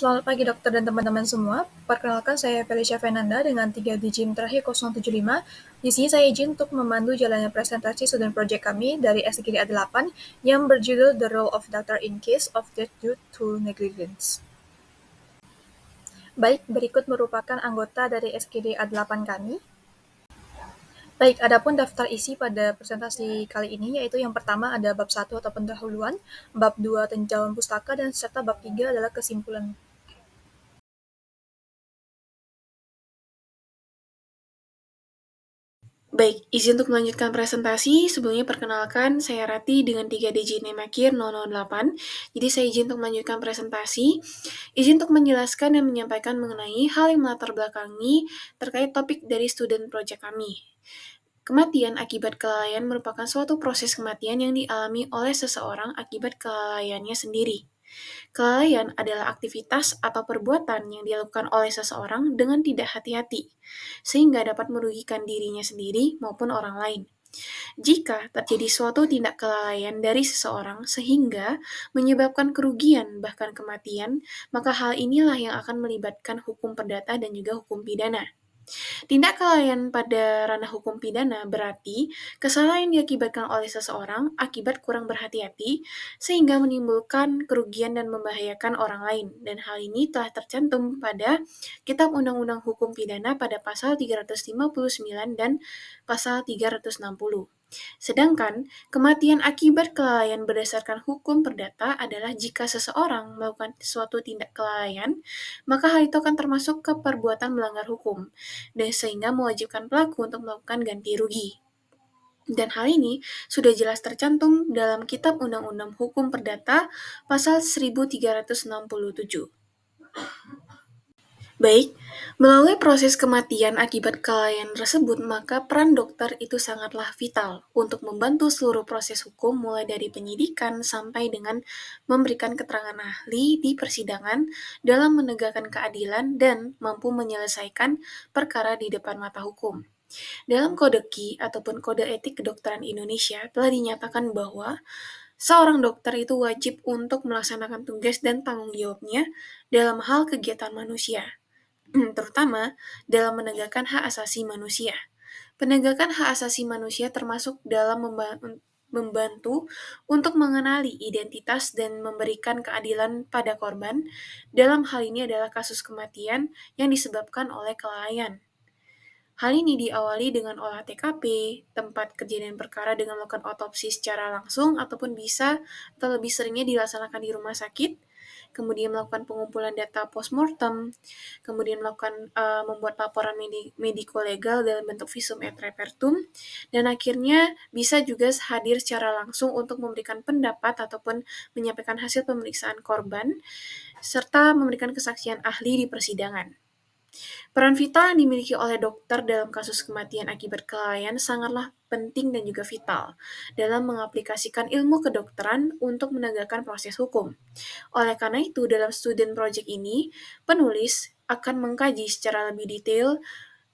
Selamat pagi dokter dan teman-teman semua. Perkenalkan saya Felicia Fernanda dengan 3 digit terakhir 075. Di sini saya izin untuk memandu jalannya presentasi student project kami dari SGDA 8 yang berjudul The Role of Doctor in Case of Death Due to Negligence. Baik, berikut merupakan anggota dari SGDA 8 kami. Baik, adapun daftar isi pada presentasi kali ini yaitu yang pertama ada bab 1 atau pendahuluan, bab 2 tinjauan pustaka, dan serta bab 3 adalah kesimpulan. Baik, izin untuk melanjutkan presentasi. Sebelumnya perkenalkan, saya Rati dengan 3 digit NIM akhir 008. Jadi saya izin untuk melanjutkan presentasi. Izin untuk menjelaskan dan menyampaikan mengenai hal yang melatar belakangi terkait topik dari student project kami. Kematian akibat kelalaian merupakan suatu proses kematian yang dialami oleh seseorang akibat kelalaiannya sendiri. Kelalaian adalah aktivitas atau perbuatan yang dilakukan oleh seseorang dengan tidak hati-hati, sehingga dapat merugikan dirinya sendiri maupun orang lain. Jika terjadi suatu tindak kelalaian dari seseorang sehingga menyebabkan kerugian bahkan kematian, maka hal inilah yang akan melibatkan hukum perdata dan juga hukum pidana. Tindak kelalaian pada ranah hukum pidana berarti kesalahan yang diakibatkan oleh seseorang akibat kurang berhati-hati sehingga menimbulkan kerugian dan membahayakan orang lain. Dan hal ini telah tercantum pada Kitab Undang-Undang Hukum Pidana pada pasal 359 dan pasal 360. Sedangkan kematian akibat kelalaian berdasarkan hukum perdata adalah jika seseorang melakukan suatu tindak kelalaian, maka hal itu akan termasuk ke perbuatan melanggar hukum, dan sehingga mewajibkan pelaku untuk melakukan ganti rugi. Dan hal ini sudah jelas tercantum dalam Kitab Undang-Undang Hukum Perdata pasal 1367. Baik, melalui proses kematian akibat kelalaian tersebut, maka peran dokter itu sangatlah vital untuk membantu seluruh proses hukum mulai dari penyidikan sampai dengan memberikan keterangan ahli di persidangan dalam menegakkan keadilan dan mampu menyelesaikan perkara di depan mata hukum. Dalam Kode Ki ataupun Kode Etik Kedokteran Indonesia telah dinyatakan bahwa seorang dokter itu wajib untuk melaksanakan tugas dan tanggung jawabnya dalam hal kegiatan manusia, terutama dalam menegakkan hak asasi manusia. Penegakan hak asasi manusia termasuk dalam membantu untuk mengenali identitas dan memberikan keadilan pada korban. Dalam hal ini adalah kasus kematian yang disebabkan oleh kelalaian. Hal ini diawali dengan olah TKP, tempat kejadian perkara dengan melakukan otopsi secara langsung ataupun bisa atau lebih seringnya dilaksanakan di rumah sakit, kemudian melakukan pengumpulan data postmortem, kemudian membuat laporan mediko-legal dalam bentuk visum et repertum, dan akhirnya bisa juga hadir secara langsung untuk memberikan pendapat ataupun menyampaikan hasil pemeriksaan korban, serta memberikan kesaksian ahli di persidangan. Peran vital yang dimiliki oleh dokter dalam kasus kematian akibat kelalaian sangatlah penting dan juga vital dalam mengaplikasikan ilmu kedokteran untuk menegakkan proses hukum. Oleh karena itu, dalam student project ini, penulis akan mengkaji secara lebih detail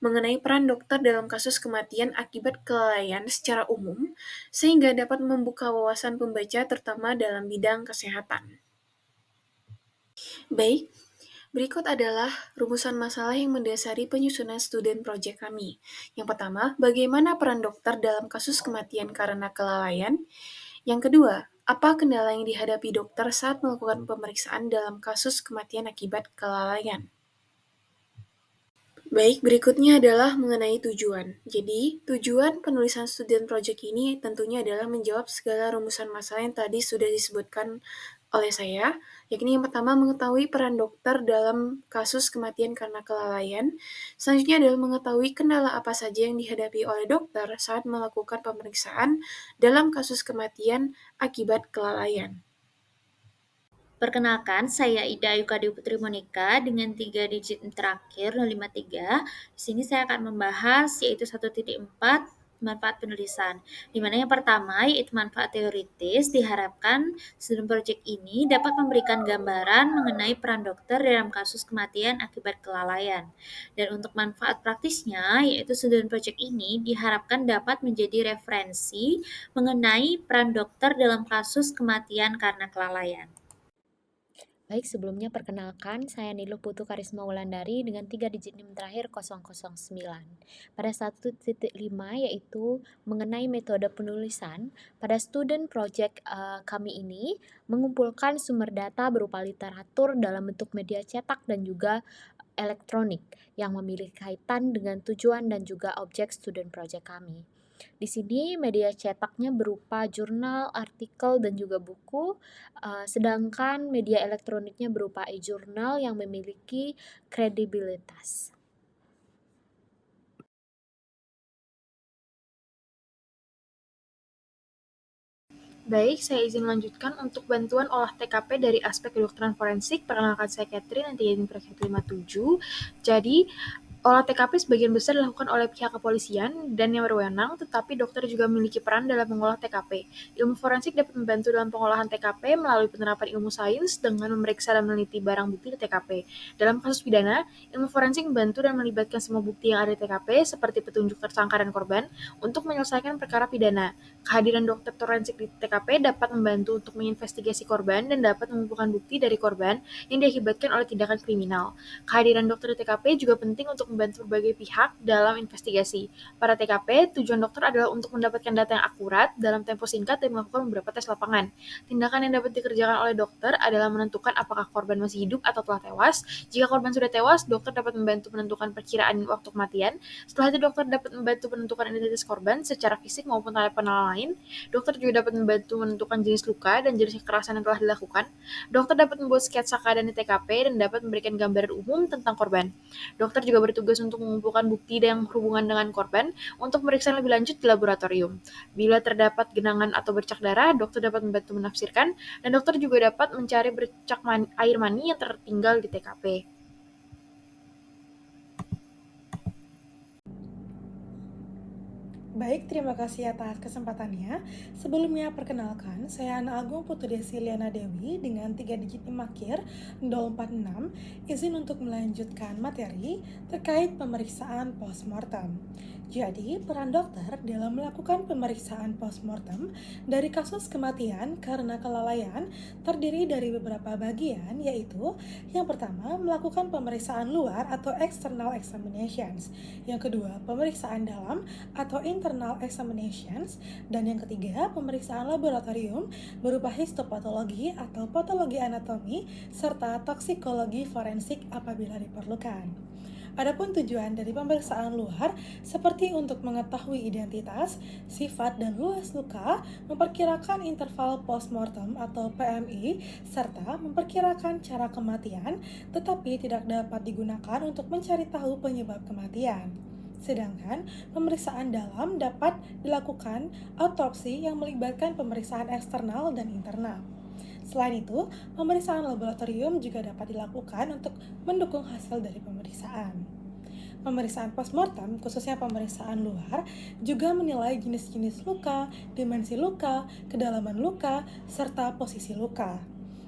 mengenai peran dokter dalam kasus kematian akibat kelalaian secara umum, sehingga dapat membuka wawasan pembaca terutama dalam bidang kesehatan. Baik, berikut adalah rumusan masalah yang mendasari penyusunan student project kami. Yang pertama, bagaimana peran dokter dalam kasus kematian karena kelalaian? Yang kedua, apa kendala yang dihadapi dokter saat melakukan pemeriksaan dalam kasus kematian akibat kelalaian? Baik, berikutnya adalah mengenai tujuan. Jadi, tujuan penulisan student project ini tentunya adalah menjawab segala rumusan masalah yang tadi sudah disebutkan oleh saya, yakni yang pertama mengetahui peran dokter dalam kasus kematian karena kelalaian. Selanjutnya adalah mengetahui kendala apa saja yang dihadapi oleh dokter saat melakukan pemeriksaan dalam kasus kematian akibat kelalaian. Perkenalkan, saya Ida Ayukadi Putri Monika dengan 3 digit terakhir 053. Di sini saya akan membahas yaitu 1.4 manfaat penulisan. Di mana yang pertama yaitu manfaat teoritis, diharapkan student project ini dapat memberikan gambaran mengenai peran dokter dalam kasus kematian akibat kelalaian. Dan untuk manfaat praktisnya yaitu student project ini diharapkan dapat menjadi referensi mengenai peran dokter dalam kasus kematian karena kelalaian. Baik, sebelumnya perkenalkan, saya Niluh Putu Karisma Wulandari dengan 3 digit NIM terakhir 009. Pada 1.5 yaitu mengenai metode penulisan, pada student project kami ini mengumpulkan sumber data berupa literatur dalam bentuk media cetak dan juga elektronik yang memiliki kaitan dengan tujuan dan juga objek student project kami. Di sini media cetaknya berupa jurnal, artikel, dan juga buku, sedangkan media elektroniknya berupa e-jurnal yang memiliki kredibilitas. Baik, saya izin melanjutkan untuk bantuan olah TKP dari aspek kedokteran forensik. Perkenalkan saya Catherine, nanti izin praktek 57. Jadi, olah TKP sebagian besar dilakukan oleh pihak kepolisian dan yang berwenang, tetapi dokter juga memiliki peran dalam mengolah TKP. Ilmu forensik dapat membantu dalam pengolahan TKP melalui penerapan ilmu sains dengan memeriksa dan meneliti barang bukti di TKP. Dalam kasus pidana, ilmu forensik membantu dan melibatkan semua bukti yang ada di TKP, seperti petunjuk tersangka dan korban, untuk menyelesaikan perkara pidana. Kehadiran dokter forensik di TKP dapat membantu untuk menginvestigasi korban dan dapat mengumpulkan bukti dari korban yang diakibatkan oleh tindakan kriminal. Kehadiran dokter di TKP juga penting untuk membantu berbagai pihak dalam investigasi. Pada TKP, tujuan dokter adalah untuk mendapatkan data yang akurat dalam tempo singkat dan melakukan beberapa tes lapangan. Tindakan yang dapat dikerjakan oleh dokter adalah menentukan apakah korban masih hidup atau telah tewas. Jika korban sudah tewas, dokter dapat membantu menentukan perkiraan waktu kematian. Setelah itu, dokter dapat membantu menentukan identitas korban secara fisik maupun tanda pengenalan lain. Dokter juga dapat membantu menentukan jenis luka dan jenis kekerasan yang telah dilakukan. Dokter dapat membuat sketsa keadaan di TKP dan dapat memberikan gambaran umum tentang korban. Dokter juga bertugas untuk mengumpulkan bukti yang berhubungan dengan korban untuk pemeriksaan lebih lanjut di laboratorium. Bila terdapat genangan atau bercak darah, dokter dapat membantu menafsirkan, dan dokter juga dapat mencari bercak air mani yang tertinggal di TKP. Baik, terima kasih atas kesempatannya. Sebelumnya perkenalkan, saya Ana Agung Putudesi Liana Dewi dengan 3 digit NIM akhir 046, izin untuk melanjutkan materi terkait pemeriksaan postmortem. Jadi, peran dokter dalam melakukan pemeriksaan postmortem dari kasus kematian karena kelalaian terdiri dari beberapa bagian, yaitu yang pertama, melakukan pemeriksaan luar atau external examinations. Yang kedua, pemeriksaan dalam atau internal examinations, dan yang ketiga, pemeriksaan laboratorium berupa histopatologi atau patologi anatomi serta toksikologi forensik apabila diperlukan. Adapun tujuan dari pemeriksaan luar seperti untuk mengetahui identitas, sifat dan luas luka, memperkirakan interval postmortem atau PMI, serta memperkirakan cara kematian, tetapi tidak dapat digunakan untuk mencari tahu penyebab kematian. Sedangkan pemeriksaan dalam dapat dilakukan autopsi yang melibatkan pemeriksaan eksternal dan internal. Selain itu, pemeriksaan laboratorium juga dapat dilakukan untuk mendukung hasil dari pemeriksaan. Pemeriksaan postmortem, khususnya pemeriksaan luar, juga menilai jenis-jenis luka, dimensi luka, kedalaman luka, serta posisi luka.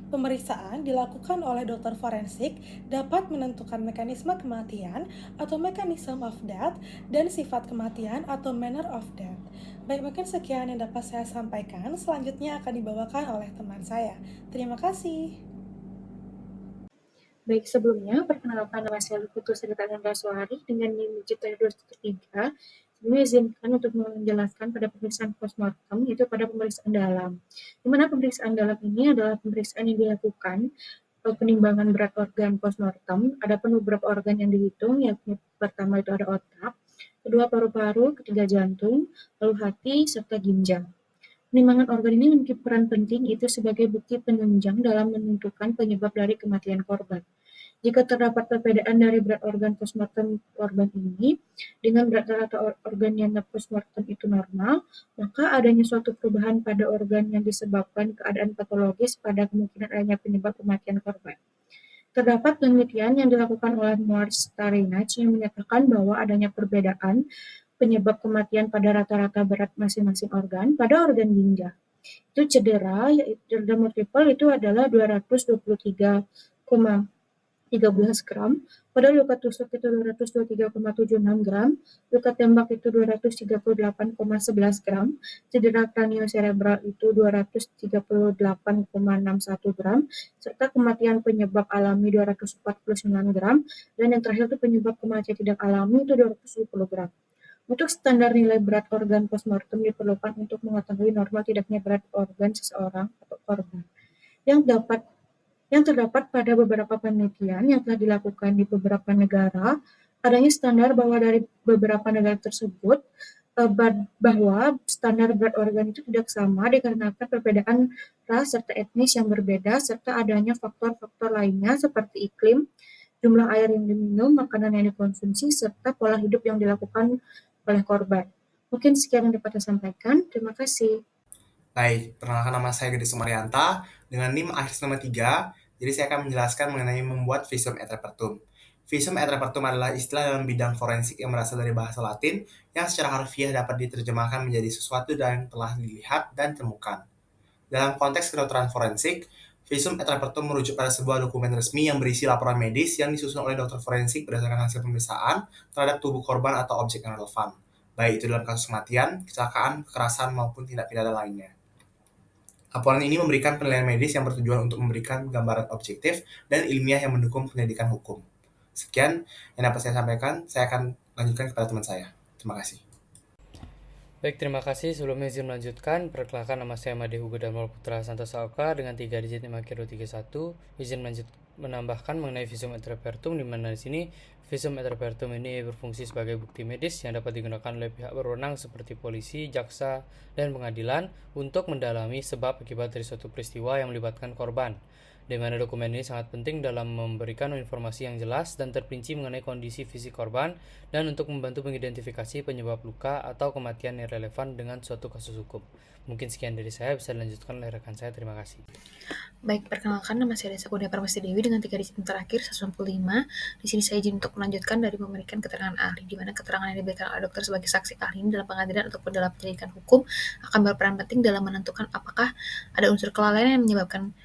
Pemeriksaan dilakukan oleh dokter forensik dapat menentukan mekanisme kematian atau mechanism of death dan sifat kematian atau manner of death. Baik, mungkin sekian yang dapat saya sampaikan. Selanjutnya akan dibawakan oleh teman saya. Terima kasih. Baik, sebelumnya perkenalkan nama saya Putu Sekretariat Daswari dengan NIM digit 213. Sebelumnya izinkan untuk menjelaskan pada pemeriksaan postmortem, yaitu pada pemeriksaan dalam. Di mana pemeriksaan dalam ini adalah pemeriksaan yang dilakukan penimbangan berat organ postmortem. Ada beberapa organ yang dihitung, yakni pertama itu ada otak, kedua paru-paru, ketiga jantung, lalu hati, serta ginjal. Penimbangan organ ini memiliki peran penting itu sebagai bukti penunjang dalam menentukan penyebab dari kematian korban. Jika terdapat perbedaan dari berat organ postmortem korban ini dengan berat rata organ yang postmortem itu normal, maka adanya suatu perubahan pada organ yang disebabkan keadaan patologis pada kemungkinan adanya penyebab kematian korban. Terdapat penelitian yang dilakukan oleh Morse Tarinach yang menyatakan bahwa adanya perbedaan penyebab kematian pada rata-rata berat masing-masing organ pada organ ginjal. Itu cedera, yaitu cedera multiple itu adalah 223,4 13 gram, padahal luka tusuk itu 223,76 gram, luka tembak itu 238,11 gram, cedera kranioserebral itu 238,61 gram, serta kematian penyebab alami 249 gram, dan yang terakhir itu penyebab kematian tidak alami itu 220 gram. Untuk standar nilai berat organ postmortem diperlukan untuk mengetahui normal tidaknya berat organ seseorang atau korban. Yang dapat yang terdapat pada beberapa penelitian yang telah dilakukan di beberapa negara, adanya standar bahwa dari beberapa negara tersebut bahwa standar berat organ itu tidak sama dikarenakan perbedaan ras serta etnis yang berbeda serta adanya faktor-faktor lainnya seperti iklim, jumlah air yang diminum, makanan yang dikonsumsi, serta pola hidup yang dilakukan oleh korban. Mungkin sekian yang dapat saya sampaikan. Terima kasih. Baik, perkenalkan nama saya Gede Sumarianta dengan NIM akhir 93. Jadi saya akan menjelaskan mengenai membuat visum et repertum. Visum et repertum adalah istilah dalam bidang forensik yang berasal dari bahasa Latin yang secara harfiah dapat diterjemahkan menjadi sesuatu yang telah dilihat dan temukan. Dalam konteks kedokteran forensik, visum et repertum merujuk pada sebuah dokumen resmi yang berisi laporan medis yang disusun oleh dokter forensik berdasarkan hasil pemeriksaan terhadap tubuh korban atau objek yang relevan, baik itu dalam kasus kematian, kecelakaan, kekerasan, maupun tindak pidana lainnya. Laporan ini memberikan penilaian medis yang bertujuan untuk memberikan gambaran objektif dan ilmiah yang mendukung penyelidikan hukum. Sekian yang dapat saya sampaikan, saya akan lanjutkan kepada teman saya. Terima kasih. Baik, terima kasih. Sebelumnya izin melanjutkan, perkenalkan nama saya Made Hugo Dharma Putra Santosa Oka dengan 3 digit 5 kilo 31. Izin menambahkan mengenai visum et repertum, di mana di sini visum et repertum ini berfungsi sebagai bukti medis yang dapat digunakan oleh pihak berwenang seperti polisi, jaksa, dan pengadilan untuk mendalami sebab akibat dari suatu peristiwa yang melibatkan korban, di mana dokumen ini sangat penting dalam memberikan informasi yang jelas dan terperinci mengenai kondisi fisik korban dan untuk membantu mengidentifikasi penyebab luka atau kematian yang relevan dengan suatu kasus hukum. Mungkin sekian dari saya, bisa dilanjutkan oleh rekan saya. Terima kasih. Baik, perkenalkan nama saya Desa Kurnia Parmesti Dewi dengan 3 digit terakhir 165. Di sini saya izin untuk melanjutkan dari memberikan keterangan ahli, di mana keterangan yang diberikan oleh dokter sebagai saksi ahli dalam pengadilan ataupun dalam penyelidikan hukum akan berperan penting dalam menentukan apakah ada unsur kelalaian yang menyebabkan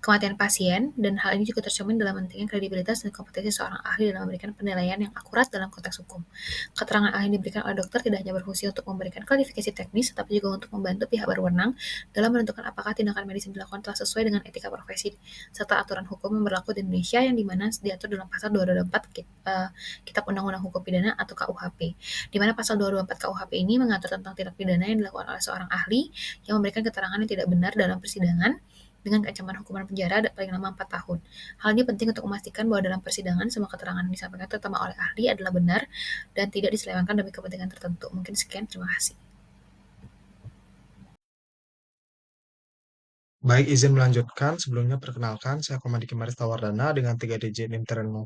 kematian pasien, dan hal ini juga tercermin dalam pentingnya kredibilitas dan kompetensi seorang ahli dalam memberikan penilaian yang akurat dalam konteks hukum. Keterangan ahli yang diberikan oleh dokter tidak hanya berfungsi untuk memberikan klarifikasi teknis, tetapi juga untuk membantu pihak berwenang dalam menentukan apakah tindakan medis yang dilakukan telah sesuai dengan etika profesi serta aturan hukum yang berlaku di Indonesia yang dimana diatur dalam pasal 224 Kitab Undang-Undang Hukum Pidana atau KUHP, di mana pasal 224 KUHP ini mengatur tentang tindak pidana yang dilakukan oleh seorang ahli yang memberikan keterangan yang tidak benar dalam persidangan dengan ancaman hukuman penjara paling lama 4 tahun. Hal ini penting untuk memastikan bahwa dalam persidangan semua keterangan yang disampaikan terutama oleh ahli adalah benar dan tidak diselewengkan demi kepentingan tertentu. Mungkin sekian, terima kasih. Baik, izin melanjutkan. Sebelumnya perkenalkan, saya Komandiki Maris Tawardana dengan 3 digit NIM 032.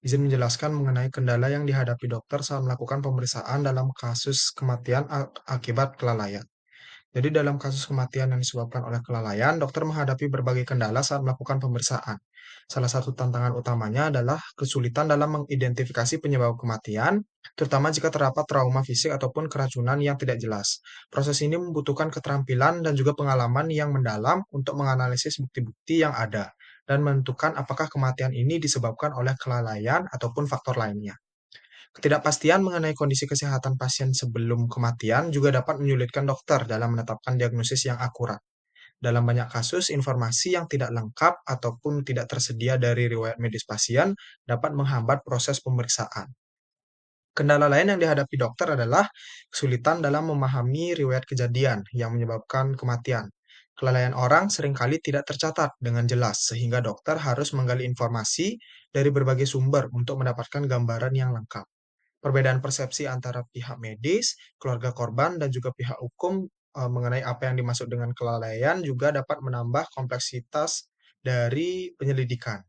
Izin menjelaskan mengenai kendala yang dihadapi dokter saat melakukan pemeriksaan dalam kasus kematian akibat kelalaian. Jadi dalam kasus kematian yang disebabkan oleh kelalaian, dokter menghadapi berbagai kendala saat melakukan pemeriksaan. Salah satu tantangan utamanya adalah kesulitan dalam mengidentifikasi penyebab kematian, terutama jika terdapat trauma fisik ataupun keracunan yang tidak jelas. Proses ini membutuhkan keterampilan dan juga pengalaman yang mendalam untuk menganalisis bukti-bukti yang ada dan menentukan apakah kematian ini disebabkan oleh kelalaian ataupun faktor lainnya. Ketidakpastian mengenai kondisi kesehatan pasien sebelum kematian juga dapat menyulitkan dokter dalam menetapkan diagnosis yang akurat. Dalam banyak kasus, informasi yang tidak lengkap ataupun tidak tersedia dari riwayat medis pasien dapat menghambat proses pemeriksaan. Kendala lain yang dihadapi dokter adalah kesulitan dalam memahami riwayat kejadian yang menyebabkan kematian. Kelalaian orang seringkali tidak tercatat dengan jelas, sehingga dokter harus menggali informasi dari berbagai sumber untuk mendapatkan gambaran yang lengkap. Perbedaan persepsi antara pihak medis, keluarga korban, dan juga pihak hukum mengenai apa yang dimaksud dengan kelalaian juga dapat menambah kompleksitas dari penyelidikan.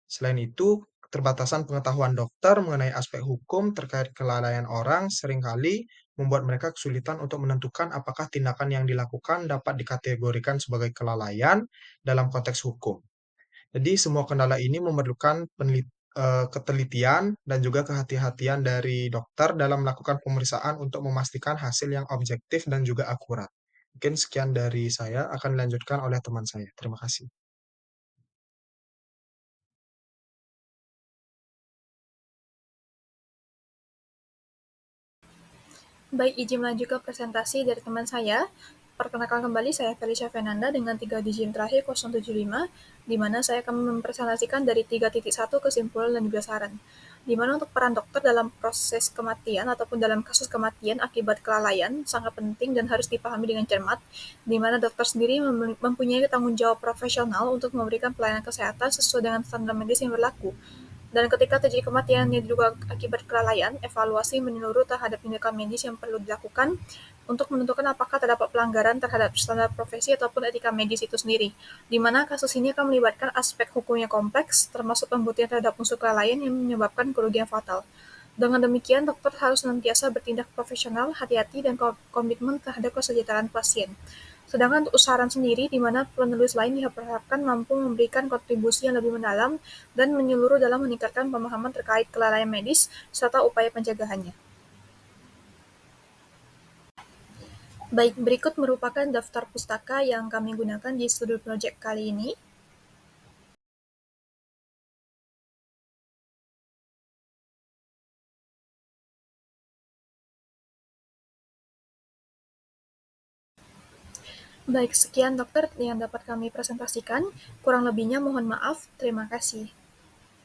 Selain itu, keterbatasan pengetahuan dokter mengenai aspek hukum terkait kelalaian orang seringkali membuat mereka kesulitan untuk menentukan apakah tindakan yang dilakukan dapat dikategorikan sebagai kelalaian dalam konteks hukum. Jadi semua kendala ini memerlukan ketelitian dan juga kehati-hatian dari dokter dalam melakukan pemeriksaan untuk memastikan hasil yang objektif dan juga akurat. Mungkin sekian dari saya, akan dilanjutkan oleh teman saya. Terima kasih. Baik, izin melanjutkan presentasi dari teman saya. Perkenalkan kembali, saya Felicia Fernanda dengan 3 digit terakhir 075, di mana saya akan mempresentasikan dari 3.1 kesimpulan dan juga saran. Di mana untuk peran dokter dalam proses kematian ataupun dalam kasus kematian akibat kelalaian sangat penting dan harus dipahami dengan cermat, di mana dokter sendiri mempunyai tanggung jawab profesional untuk memberikan pelayanan kesehatan sesuai dengan standar medis yang berlaku. Dan ketika terjadi kematian yang diduga akibat kelalaian, evaluasi menyeluruh terhadap tindakan medis yang perlu dilakukan untuk menentukan apakah terdapat pelanggaran terhadap standar profesi ataupun etika medis itu sendiri, di mana kasus ini akan melibatkan aspek hukumnya kompleks, termasuk pembuktian terhadap unsur kelalaian yang menyebabkan kerugian fatal. Dengan demikian, dokter harus senantiasa bertindak profesional, hati-hati, dan komitmen terhadap kesejahteraan pasien. Sedangkan untuk saran sendiri, di mana penulis lain diharapkan mampu memberikan kontribusi yang lebih mendalam dan menyeluruh dalam meningkatkan pemahaman terkait kelalaian medis serta upaya pencegahannya. Baik, berikut merupakan daftar pustaka yang kami gunakan di studi project kali ini. Baik, sekian dokter yang dapat kami presentasikan. Kurang lebihnya mohon maaf. Terima kasih.